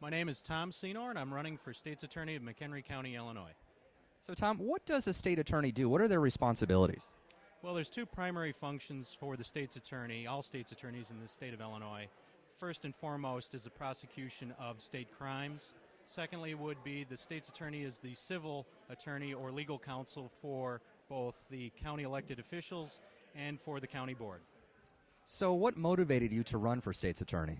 My name is Tom Cynor, and I'm running for State's Attorney of McHenry County, Illinois. So, Tom, what does a state attorney do? What are their responsibilities? Well, there's two primary functions for the state's attorney, all state's attorneys in the state of Illinois. First and foremost is the prosecution of state crimes. Secondly would be the state's attorney is the civil attorney or legal counsel for both the county elected officials and for the county board. So, what motivated you to run for state's attorney?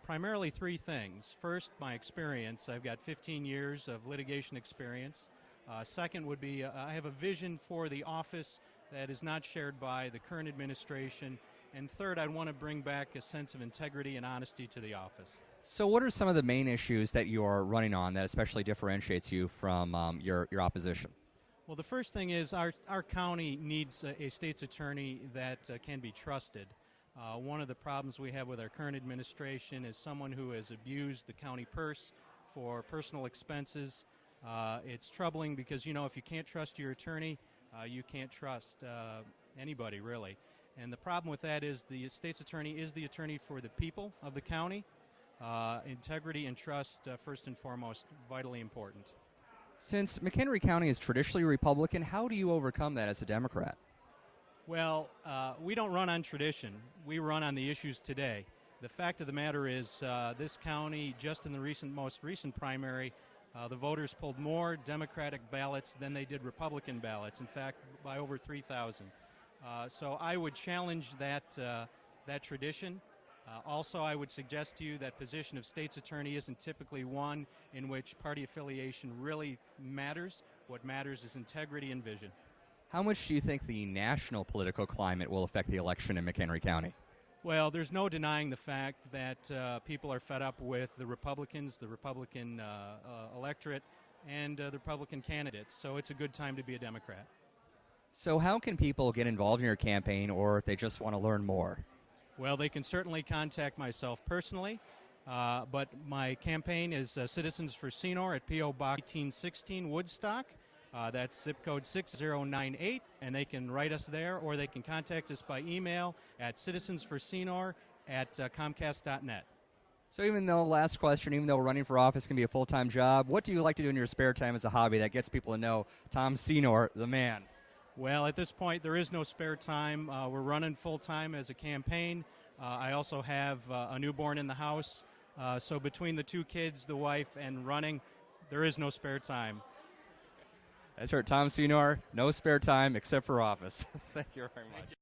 Primarily three things. First, my experience. I've got 15 years of litigation experience. Second would be I have a vision for the office that is not shared by the current administration. And third, I want to bring back a sense of integrity and honesty to the office. So, what are some of the main issues that you are running on that especially differentiates you from your opposition? Well, the first thing is our county needs a state's attorney that can be trusted. One of the problems we have with our current administration is someone who has abused the county purse for personal expenses. It's troubling because, you know, if you can't trust your attorney, you can't trust anybody, really. And the problem with that is the state's attorney is the attorney for the people of the county. Integrity and trust, first and foremost, vitally important. Since McHenry County is traditionally Republican, how do you overcome that as a Democrat? Well, we don't run on tradition. We run on the issues today. The fact of the matter is this county, just in the most recent primary, the voters pulled more Democratic ballots than they did Republican ballots, in fact, by over 3,000. So I would challenge that tradition. Also, I would suggest to you that position of state's attorney isn't typically one in which party affiliation really matters. What matters is integrity and vision. How much do you think the national political climate will affect the election in McHenry County? Well, there's no denying the fact that people are fed up with the Republicans, the Republican electorate, and the Republican candidates. So it's a good time to be a Democrat. So how can people get involved in your campaign, or if they just want to learn more? Well, they can certainly contact myself personally, but my campaign is Citizens for Cynor at P.O. Box 1816, Woodstock. That's zip code 6098, and they can write us there, or they can contact us by email at citizensforcynor@comcast.net. So even though running for office can be a full-time job, what do you like to do in your spare time as a hobby that gets people to know Tom Cynor, the man? Well, at this point, there is no spare time. We're running full-time as a campaign. I also have a newborn in the house. So between the two kids, the wife, and running, there is no spare time. That's right, Tom Cynor, no spare time except for office. Thank you very much.